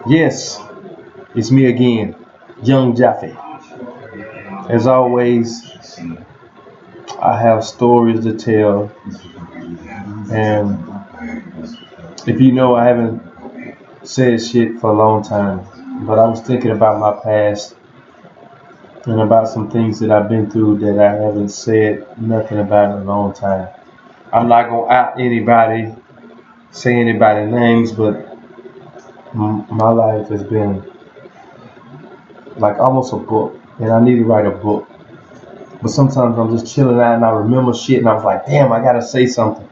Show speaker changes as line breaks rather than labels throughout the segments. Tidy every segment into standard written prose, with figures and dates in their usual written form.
Yes, it's me again, Young Jaffe. As always, I have stories to tell, and if you know, I haven't said shit for a long time, but I was thinking about my past and about some things that I've been through that I haven't said nothing about in a long time. I'm not gonna out anybody, say anybody's names, but my life has been like almost a book, and I need to write a book. But sometimes I'm just chilling out and I remember shit, and I was like, damn, I gotta say something.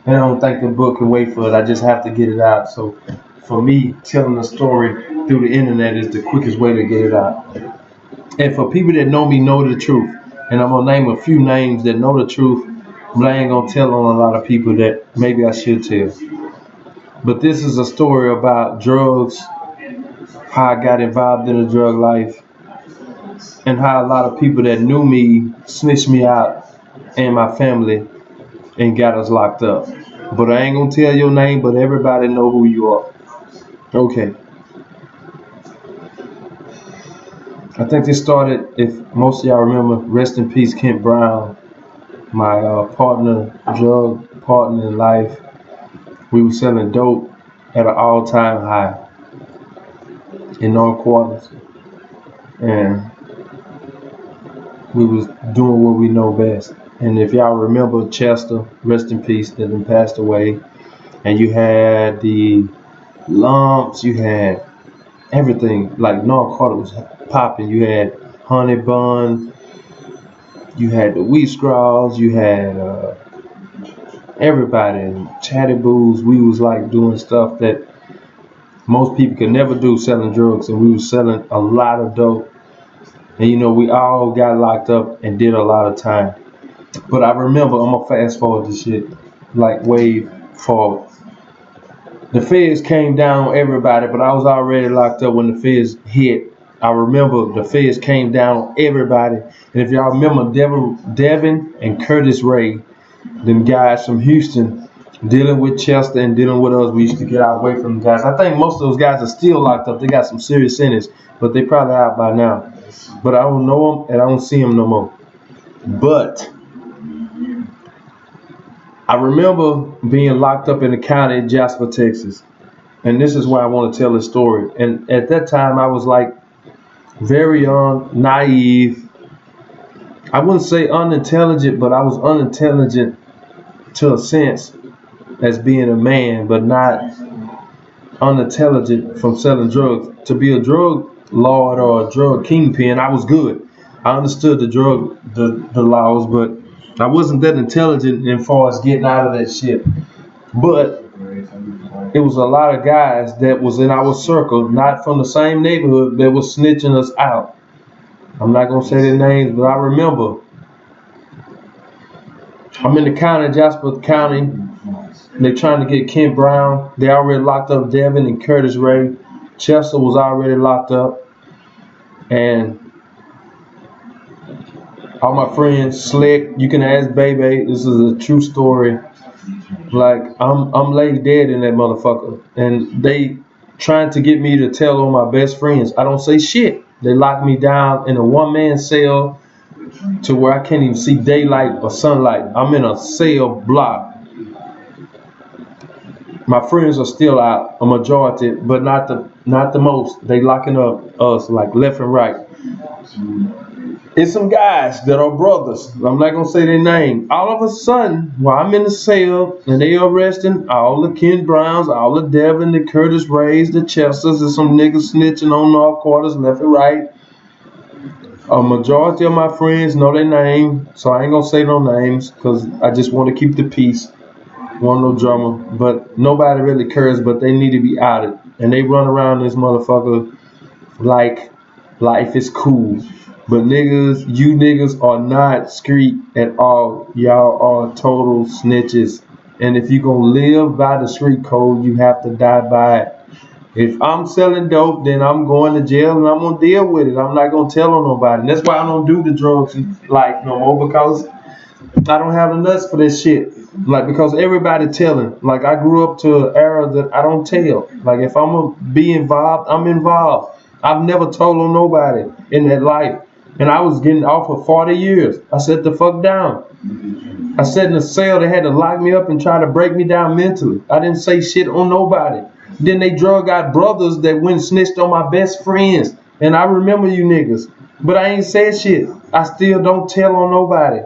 And I don't think the book can wait for it. I just have to get it out. So for me, telling a story through the internet is the quickest way to get it out. And for people that know the truth, and I'm gonna name a few names that know the truth, but I ain't gonna tell on a lot of people that maybe I should tell. But this is a story about drugs, how I got involved in the drug life, and how a lot of people that knew me snitched me out and my family and got us locked up. But I ain't gonna tell your name, but everybody know who you are. Okay. I think this started, if most of y'all remember, rest in peace, Kent Brown, my drug partner in life. We were selling dope at an all-time high in North Quarters. And we was doing what we know best. And if y'all remember Chester, rest in peace, that then passed away, and you had the lumps, you had everything, like North Quarter was popping. You had Honey Bun, you had the Wheat Straws, you had everybody, Chatty Booze. We was like doing stuff that most people could never do, selling drugs, and we was selling a lot of dope. And you know, we all got locked up and did a lot of time. But I remember, I'm gonna fast forward this shit, like way forward. The feds came down on everybody, but I was already locked up when the feds hit. I remember the feds came down on everybody. And if y'all remember Devin and Curtis Ray, them guys from Houston, dealing with Chester and dealing with us, we used to get out away from them guys. I think most of those guys are still locked up. They got some serious sentence, but they probably out by now. But I don't know them and I don't see them no more. But I remember being locked up in the county in Jasper, Texas. And this is why I want to tell this story. And at that time, I was like very young, naive. I wouldn't say unintelligent, but I was unintelligent to a sense as being a man, but not unintelligent from selling drugs. To be a drug lord or a drug kingpin, I was good. I understood the laws, but I wasn't that intelligent as far as getting out of that shit. But it was a lot of guys that was in our circle, not from the same neighborhood, that was snitching us out. I'm not gonna say their names, but I remember I'm in the county, Jasper County. They trying to get Kent Brown. They already locked up Devin and Curtis Ray. Chester was already locked up. And all my friends, Slick, you can ask Bebe, this is a true story. Like, I'm laid dead in that motherfucker. And they trying to get me to tell on my best friends. I don't say shit. They lock me down in a one-man cell to where I can't even see daylight or sunlight. I'm in a cell block. My friends are still out, a majority, but not the most. They locking up us like left and right. It's some guys that are brothers. I'm not gonna say their name. All of a sudden, while I'm in the cell and they arresting all the Ken Browns, all the Devin, the Curtis Rays, the Chesters, and some niggas snitching on North Quarters left and right. A majority of my friends know their name, so I ain't gonna say no names because I just want to keep the peace. Want no drama, but nobody really cares, but they need to be outed. And they run around this motherfucker like life is cool. But niggas, you niggas are not street at all. Y'all are total snitches. And if you gonna live by the street code, you have to die by it. If I'm selling dope, then I'm going to jail and I'm gonna deal with it. I'm not gonna tell on nobody. And that's why I don't do the drugs in life no more, because I don't have the nuts for this shit. Like, because everybody telling. Like, I grew up to an era that I don't tell. Like, if I'm gonna be involved, I'm involved. I've never told on nobody in that life. And I was getting off for 40 years. I sat the fuck down. I sat in a cell. They had to lock me up and try to break me down mentally. I didn't say shit on nobody. Then they drug out brothers that went and snitched on my best friends. And I remember you niggas. But I ain't said shit. I still don't tell on nobody.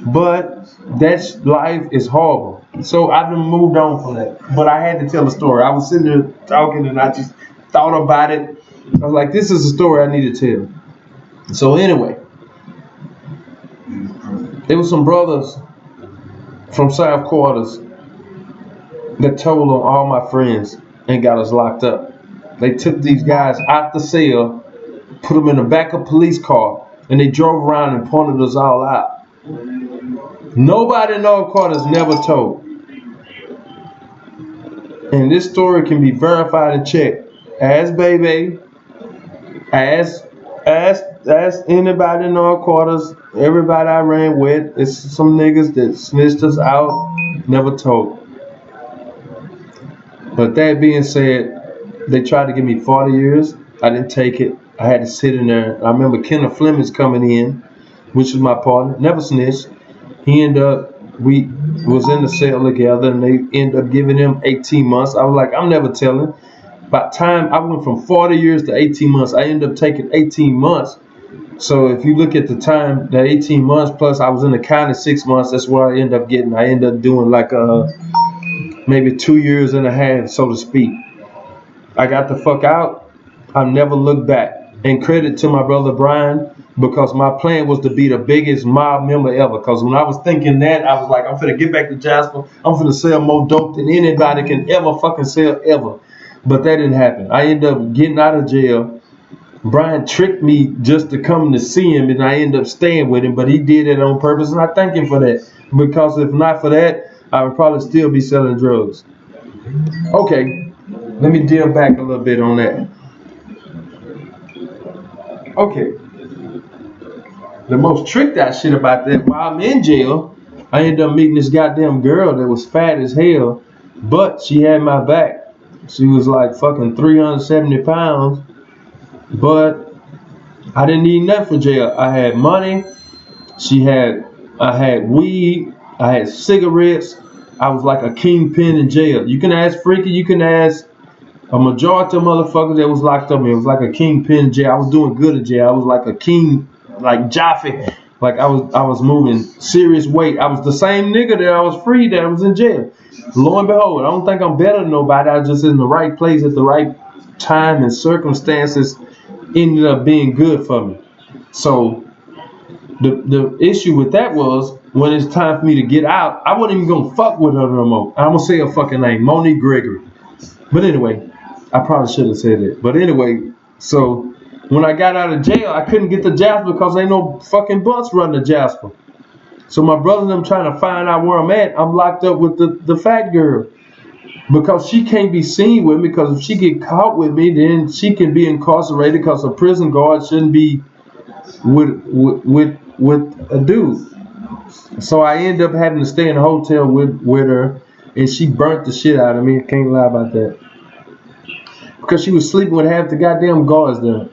But that life is horrible. So I done moved on from that. But I had to tell a story. I was sitting there talking and I just thought about it. I was like, this is a story I need to tell. So anyway, there was some brothers from South Quarters that told on all my friends and got us locked up. They took these guys out the cell, put them in the back of a police car, and they drove around and pointed us all out. Nobody in North Quarters never told. And this story can be verified and checked. Ask Baby, ask anybody in North Quarters, everybody I ran with. It's some niggas that snitched us out, never told. But that being said, they tried to give me 40 years. I didn't take it. I had to sit in there. I remember Kenneth Fleming's coming in, which was my partner, never snitched. He ended up, we was in the cell together, and they ended up giving him 18 months. I was like, I'm never telling. By the time I went from 40 years to 18 months, I ended up taking 18 months. So if you look at the time, that 18 months plus I was in the county 6 months, that's what I ended up getting. I ended up doing like maybe 2 years and a half, so to speak. I got the fuck out. I never looked back. And credit to my brother Brian, because my plan was to be the biggest mob member ever. Because when I was thinking that, I was like, I'm finna get back to Jasper. I'm finna sell more dope than anybody can ever fucking sell ever. But that didn't happen. I ended up getting out of jail. Brian tricked me just to come to see him, and I ended up staying with him. But he did it on purpose, and I thank him for that. Because if not for that, I would probably still be selling drugs. Okay, let me deal back a little bit on that. Okay, the most tricked out shit about that, while I'm in jail, I ended up meeting this goddamn girl that was fat as hell, but she had my back. She was like fucking 370 pounds, but I didn't need nothing for jail. I had money, I had weed, I had cigarettes. I was like a kingpin in jail. You can ask Freaky, you can ask a majority of motherfuckers that was locked up. It was like a kingpin in jail. I was doing good in jail. I was like a king, like Jaffe. Like I was moving serious weight. I was the same nigga that I was free that I was in jail. Lo and behold, I don't think I'm better than nobody. I was just in the right place at the right time, and circumstances ended up being good for me. So the issue with that was, when it's time for me to get out, I wasn't even gonna fuck with her no more. I'm gonna say her fucking name, Monique Gregory. But anyway, I probably should have said it. But anyway, so when I got out of jail, I couldn't get to Jasper because ain't no fucking bus running to Jasper. So my brother and them trying to find out where I'm at. I'm locked up with the fat girl, because she can't be seen with me, because if she get caught with me, then she can be incarcerated, because a prison guard shouldn't be with a dude. So I ended up having to stay in a hotel with her, and she burnt the shit out of me. I can't lie about that. Because she was sleeping with half the goddamn guards there.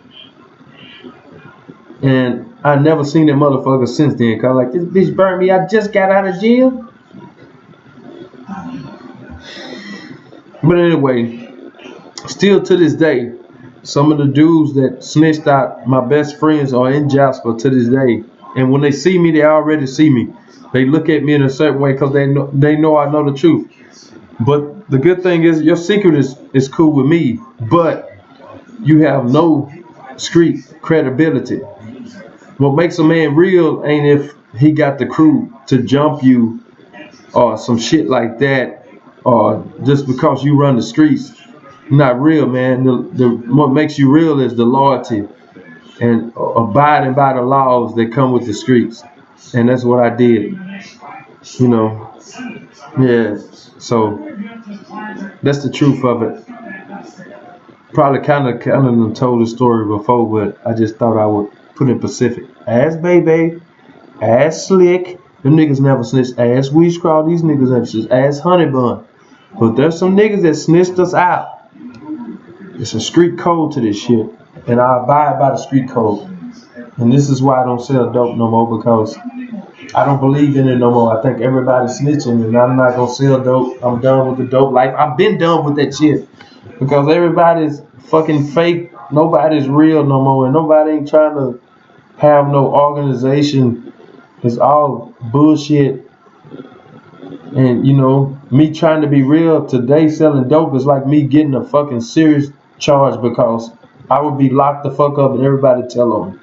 And I never seen that motherfucker since then. Cause like, this bitch burnt me. I just got out of jail. But anyway, still to this day, some of the dudes that snitched out my best friends are in Jasper to this day. And when they see me, they already see me. They look at me in a certain way because they know I know the truth. But the good thing is, your secret is cool with me, but you have no street credibility. What makes a man real ain't if he got the crew to jump you or some shit like that, or just because you run the streets. Not real, man. What makes you real is the loyalty and abiding by the laws that come with the streets. And that's what I did. You know, yeah. So that's the truth of it. Probably kind of told the story before, but I just thought I would put in Pacific. Ask Baby, ask Slick, Them niggas never snitched ass Weed Scrawl. These niggas never snitched ass Honey Bun. But there's some niggas that snitched us out. It's a street code to this shit. And I abide by the street code. And this is why I don't sell dope no more, because I don't believe in it no more. I think everybody's snitching and I'm not gonna sell dope. I'm done with the dope life. I've been done with that shit. Because everybody's fucking fake. Nobody's real no more. And nobody ain't trying to have no organization. It's all bullshit. And you know, me trying to be real today selling dope is like me getting a fucking serious charge, because I would be locked the fuck up and everybody tell on me.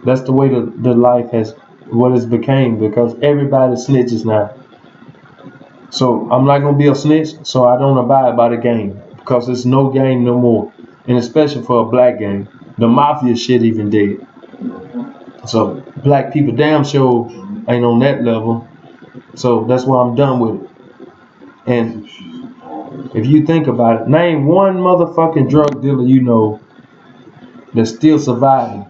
That's the way the life has, what it's became, because everybody snitches now. So I'm not gonna be a snitch, so I don't abide by the game, because it's no game no more. And especially for a black game. The mafia shit even dead. So black people damn sure ain't on that level. So that's why I'm done with it. And if you think about it, name one motherfucking drug dealer you know that's still surviving,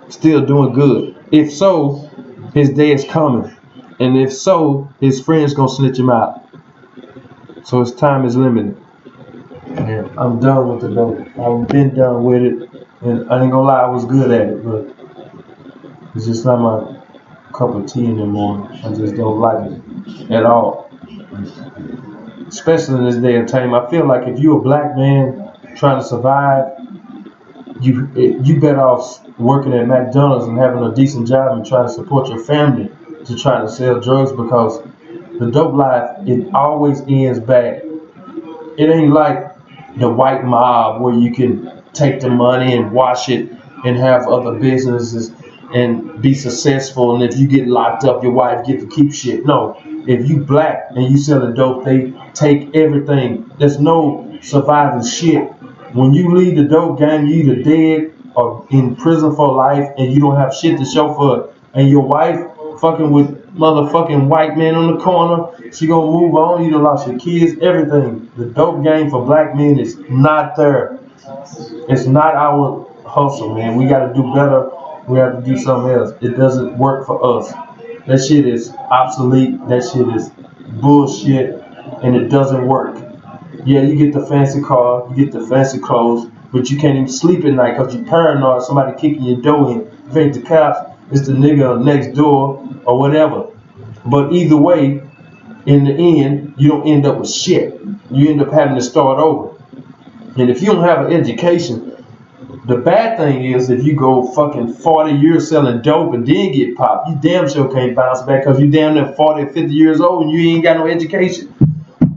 still doing good. If so, his day is coming. And if so, his friends gonna snitch him out. So his time is limited. And I'm done with the dope. I've been done with it. And I ain't gonna lie, I was good at it, but it's just not my cup of tea anymore. I just don't like it at all. Especially in this day and time. I feel like if you're a black man trying to survive, you better off working at McDonald's and having a decent job and trying to support your family to try to sell drugs, because the dope life, it always ends bad. It ain't like the white mob where you can take the money and wash it and have other businesses and be successful, and if you get locked up, your wife get to keep shit. No, if you black and you selling dope, they take everything. There's no surviving shit. When you leave the dope game, you either dead or in prison for life, and you don't have shit to show for it. And your wife fucking with motherfucking white men on the corner, she gonna move on. You done lost your kids, everything. The dope game for black men is not there. It's not our hustle, man. We gotta do better. We have to do something else. It doesn't work for us. That shit is obsolete. That shit is bullshit, and it doesn't work. Yeah, you get the fancy car, you get the fancy clothes, but you can't even sleep at night because you're paranoid. Somebody kicking your door in. If it ain't the cops, it's the nigga next door or whatever. But either way, in the end, you don't end up with shit. You end up having to start over. And if you don't have an education, the bad thing is if you go fucking 40 years selling dope and then get popped, you damn sure can't bounce back because you damn near 40 or 50 years old and you ain't got no education.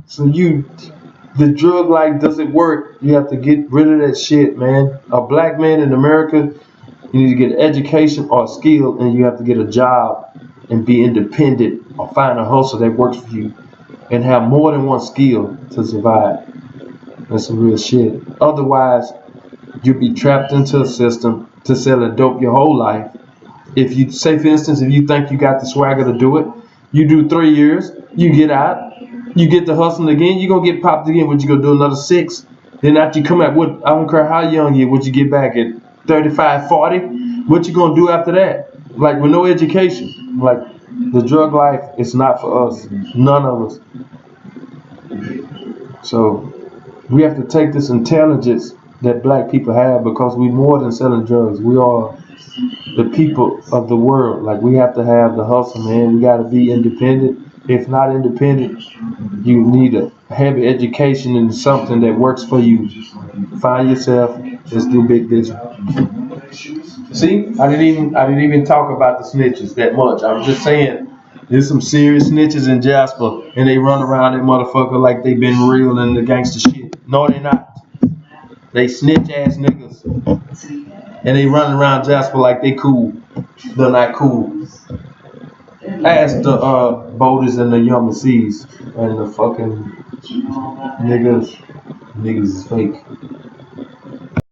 So the drug life doesn't work. You have to get rid of that shit, man. A black man in America, you need to get an education or a skill, and you have to get a job and be independent or find a hustle that works for you and have more than one skill to survive. That's some real shit. Otherwise, you'll be trapped into a system to sell a dope your whole life. If you say, for instance, if you think you got the swagger to do it, you do 3 years, you get out, you get the hustling again, you're going to get popped again. What you going to do, another 6? Then after you come out, what, I don't care how young you are, what you get back at 35, 40? What you going to do after that? Like, with no education. Like, the drug life is not for us. None of us. So, we have to take this intelligence that black people have, because we more than selling drugs. We are the people of the world. Like, we have to have the hustle, man. We got to be independent. If not independent, you need a heavy education in something that works for you. Find yourself. Let's do big business. See, I didn't even talk about the snitches that much. I'm just saying there's some serious snitches in Jasper, and they run around that motherfucker like they been real in the gangster shit. No, they not. They snitch ass niggas, and they running around Jasper like they cool. They're not cool. Ask the Bolders and the Yummy Seas and the fucking niggas. Niggas is fake.